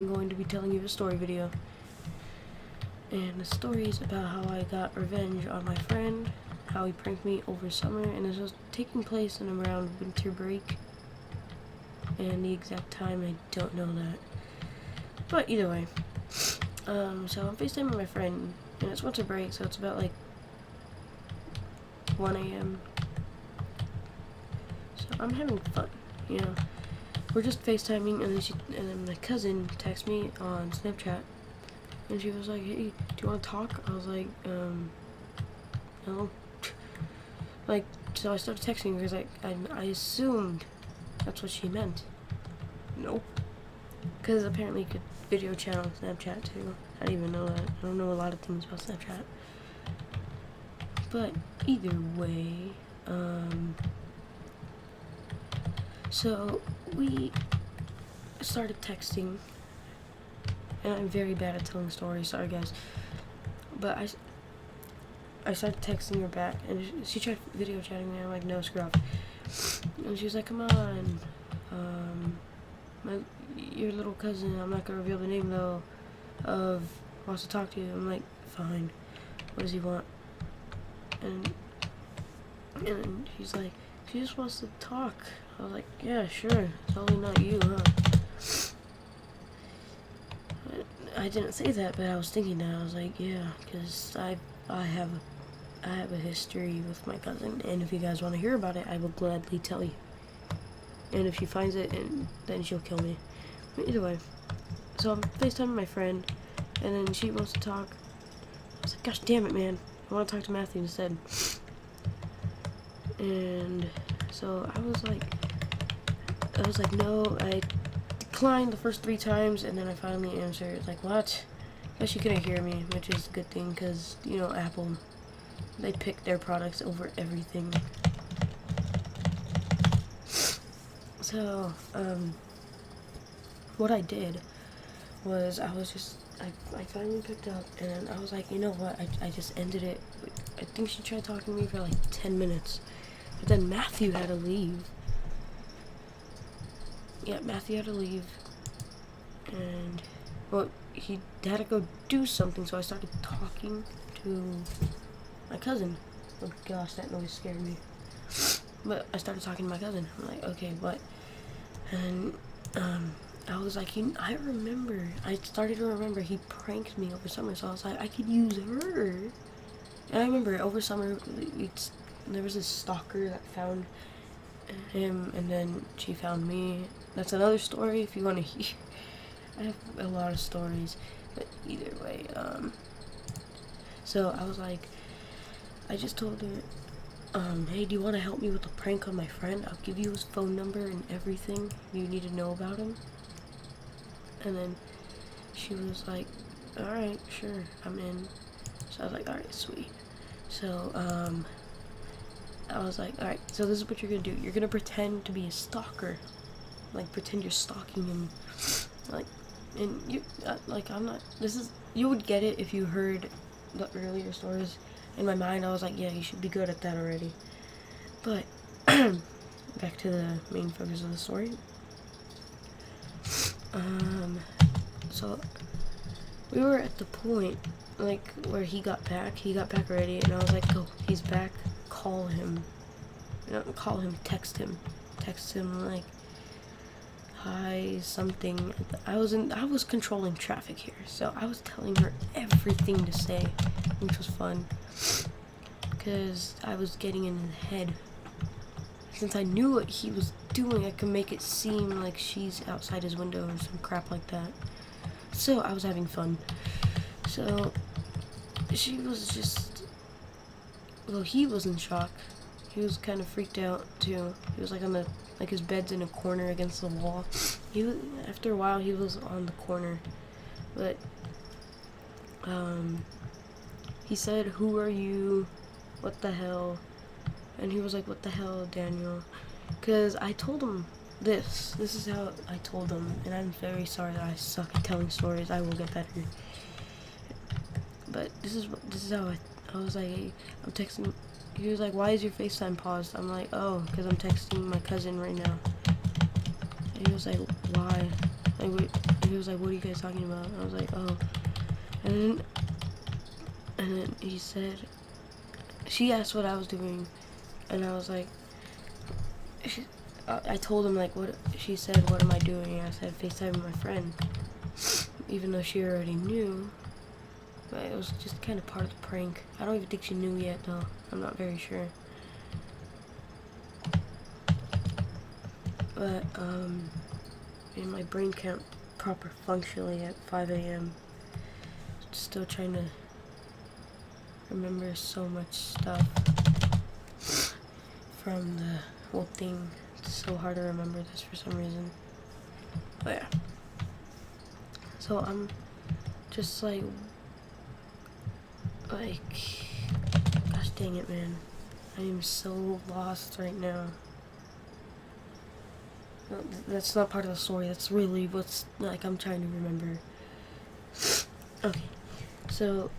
I'm going to be telling you a story video. And the story is about how I got revenge on my friend, how he pranked me over summer, and this was taking place in around winter break. And the exact time, I don't know that. But either way, so I'm FaceTiming my friend, and it's winter break, so it's about like 1 a.m. So I'm having fun, you know. We're just FaceTiming, and then my cousin texts me on Snapchat, and she was like, "Hey, do you want to talk?" I was like, no. Like, so I started texting because I assumed that's what she meant. Nope. Because apparently you could video chat on Snapchat too. I didn't even know that. I don't know a lot of things about Snapchat. But either way, so we started texting, and I'm very bad at telling stories, sorry guys, but I started texting her back, and she tried video chatting me, and I'm like, no, screw off, and she was like, come on, your little cousin, I'm not gonna reveal the name though, wants to talk to you. I'm like, fine, what does he want? And she's like, she just wants to talk. I was like, yeah, sure. Totally not you, huh? I didn't say that, but I was thinking that. I was like, yeah, because I have a history with my cousin, and if you guys want to hear about it, I will gladly tell you. And if she finds it, then she'll kill me. But either way, so I'm FaceTiming my friend, and then she wants to talk. I was like, gosh damn it, man. I want to talk to Matthew instead. And so I was like, no, I declined the first 3 times, and then I finally answered, like, what? But she couldn't hear me, which is a good thing, because, you know, Apple, they pick their products over everything. So, what I did was, I finally picked up, and I was like, you know what, I just ended it. I think she tried talking to me for like 10 minutes, but then Matthew had to leave. Yeah, Matthew had to leave, and, well, he had to go do something, so I started talking to my cousin. Oh gosh, that noise scared me. But I started talking to my cousin. I'm like, okay, what? And, I was like, I started to remember he pranked me over summer, so I was like, I could use her. And I remember over summer, there was this stalker that found him, and then she found me. That's another story if you want to hear. I have a lot of stories, but either way, so I was like, I just told her, hey, do you want to help me with the prank on my friend? I'll give you his phone number and everything you need to know about him. And then she was like, alright, sure, I'm in. So I was like, alright, sweet. So, I was like, alright, so this is what you're gonna do. You're gonna pretend to be a stalker. Like, pretend you're stalking him. Like, and you, like, I'm not, you would get it if you heard the earlier stories. In my mind, I was like, yeah, you should be good at that already. But, back to the main focus of the story. So, we were at the point, like, where he got back already, and I was like, oh, he's back, call him, text him, like, hi, something. I was controlling traffic here, so I was telling her everything to say, which was fun, because I was getting in his head. Since I knew what he was doing, I could make it seem like she's outside his window or some crap like that. So I was having fun. So she was just, well, he was in shock. He was kind of freaked out too. He was like like his bed's in a corner against the wall. After a while he was on the corner, but he said, who are you? What the hell? And he was like, what the hell, Daniel? Because I told him this is how I told him, and I'm very sorry that I suck at telling stories. I will get better. But this is how I was like, hey, I'm texting. He was like, why is your FaceTime paused? I'm like, oh, because I'm texting my cousin right now. And he was like, why? Like, he was like, what are you guys talking about? And I was like, oh. And then he said, she asked what I was doing, and I was like, I told him like what she said. What am I doing? I said FaceTime my friend, even though she already knew. But it was just kind of part of the prank. I don't even think she knew yet, though. I'm not very sure. But and my brain can't proper functionally at 5 a.m. Still trying to remember so much stuff from the whole thing. It's so hard to remember this for some reason. But yeah. So I'm just like, gosh dang it, man. I am so lost right now. That's not part of the story. That's really what's, like, I'm trying to remember. Okay. So,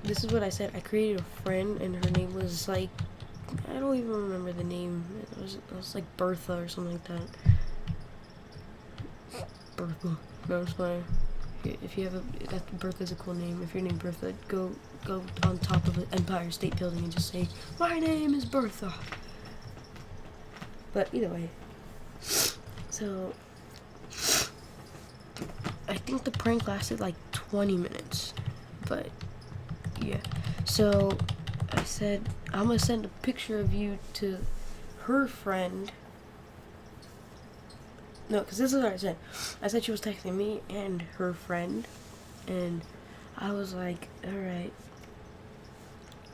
this is what I said. I created a friend, and her name was, like, I don't even remember the name. It was like Bertha or something like that. Bertha. No, it's fine. If you have Bertha's a cool name. If you're named Bertha, go on top of the Empire State Building and just say, my name is Bertha. But either way. So, I think the prank lasted like 20 minutes. But, yeah. So, I said, I'm gonna send a picture of you to her friend. No, because this is what I said. I said she was texting me and her friend. And I was like, alright.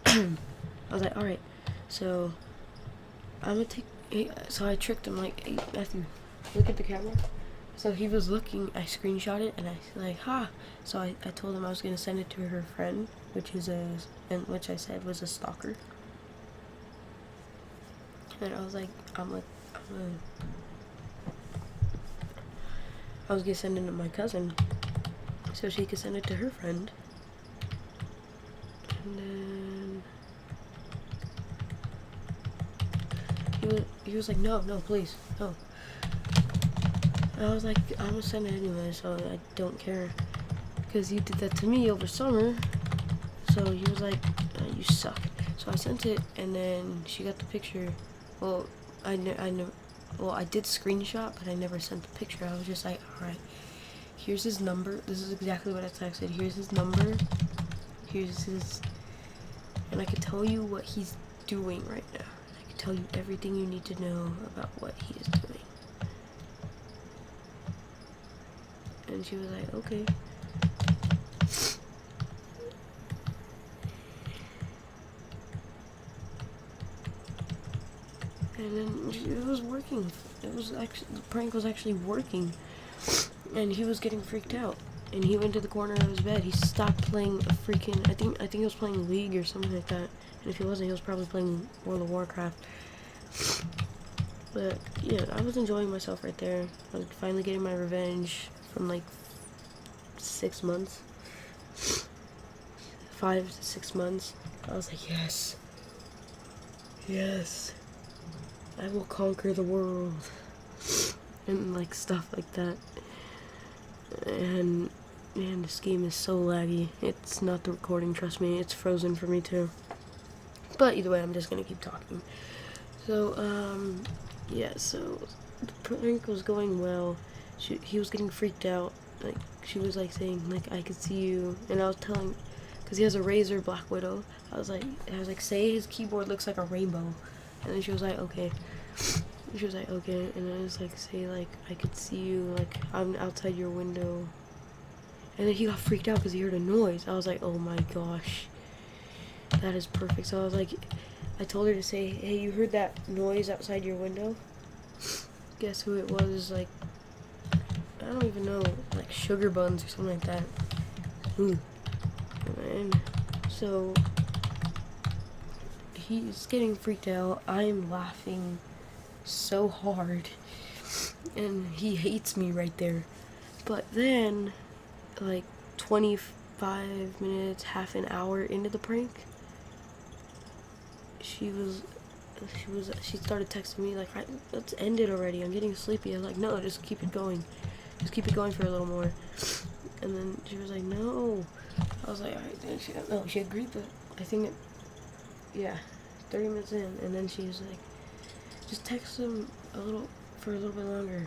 I was like, alright. So, I'm gonna take... So I tricked him, like, hey, Matthew, look at the camera. So he was looking, I screenshot it, and I was like, ha. So I told him I was gonna send it to her friend, which I said was a stalker. And I was like, I was gonna send it to my cousin, so she could send it to her friend. And then he was like, no, please, no. And I was like, I'm gonna send it anyway, so I don't care. Because you did that to me over summer. So he was like, you suck. So I sent it, and then she got the picture. Well, I did screenshot, but I never sent the picture. I was just like, alright, here's his number. This is exactly what I texted. Here's his number. Here's his... And I could tell you what he's doing right now. I could tell you everything you need to know about what he is doing. And she was like, okay. And then it was working. It was actually, the prank was actually working. And he was getting freaked out. And he went to the corner of his bed. He stopped playing a freaking, I think he was playing League or something like that. And if he wasn't, he was probably playing World of Warcraft. But yeah, I was enjoying myself right there. I was finally getting my revenge from like 6 months. 5 to 6 months. I was like, yes. Yes. I will conquer the world. And like stuff like that. And man, this game is so laggy. It's not the recording, trust me. It's frozen for me too. But either way, I'm just gonna keep talking. So, yeah, so the prank was going well. He was getting freaked out. Like, she was like saying, like, I could see you. And I was telling, because he has a Razer Black Widow. I was like, say his keyboard looks like a rainbow. And then she was like, okay. She was like, okay. And I was like, say, like, I could see you, like, I'm outside your window. And then he got freaked out because he heard a noise. I was like, oh my gosh. That is perfect. So I was like, I told her to say, hey, you heard that noise outside your window? Guess who it was? Like, I don't even know, like Sugar Buns or something like that. And so he's getting freaked out. I'm laughing so hard, and he hates me right there. But then, like 25 minutes, half an hour into the prank, she started texting me like, let's end it already, I'm getting sleepy. I was like, no, just keep it going. just keep it going for a little more. And then she was like, no. I was like, alright. Then she agreed, but I think yeah, 30 minutes in, and then she was like, just text him for a little bit longer.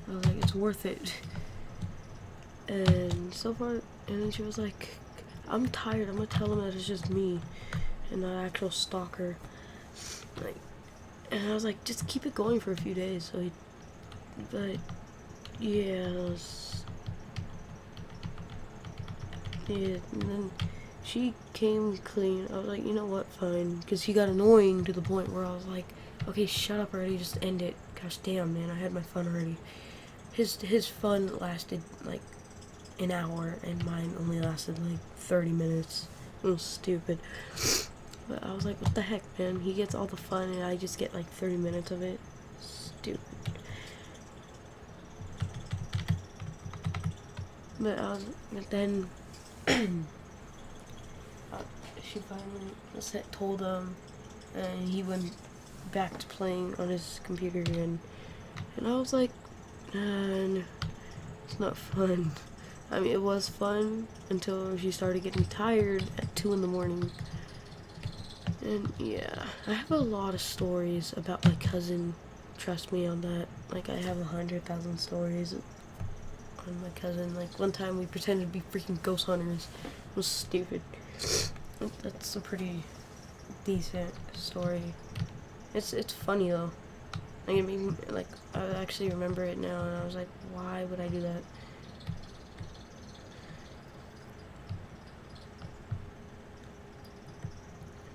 I was like, it's worth it. And so far, and then she was like, I'm tired. I'm gonna tell him that it's just me and not actual stalker. Like, and I was like, just keep it going for a few days. So but yeah, and then she came clean. I was like, you know what, fine, because he got annoying to the point where I was like, okay, shut up already, just end it. Gosh damn, man, I had my fun already. His fun lasted like an hour, and mine only lasted like 30 minutes. It was stupid. But I was like, what the heck, man? He gets all the fun, and I just get like 30 minutes of it. Stupid. But then she finally told him, and he went back to playing on his computer again. And I was like, man, it's not fun. I mean, it was fun until she started getting tired at 2 in the morning. And yeah, I have a lot of stories about my cousin. Trust me on that. Like, I have 100,000 stories on my cousin. Like, one time we pretended to be freaking ghost hunters. It was stupid. That's a pretty decent story. It's funny though. Like, it made me, like, I actually remember it now, and I was like, why would I do that?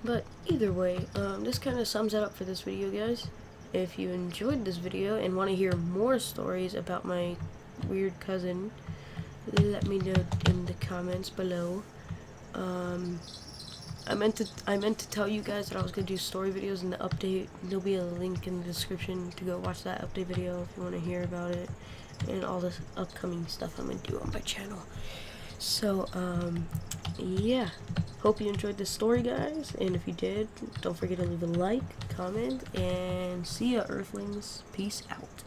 But either way, this kind of sums it up for this video, guys. If you enjoyed this video and want to hear more stories about my weird cousin, let me know in the comments below. I meant to tell you guys that I was gonna do story videos in the update. There'll be a link in the description to go watch that update video if you want to hear about it and all this upcoming stuff I'm gonna do on my channel. So yeah, hope you enjoyed this story, guys, and if you did, don't forget to leave a like, comment, and see ya, earthlings. Peace out.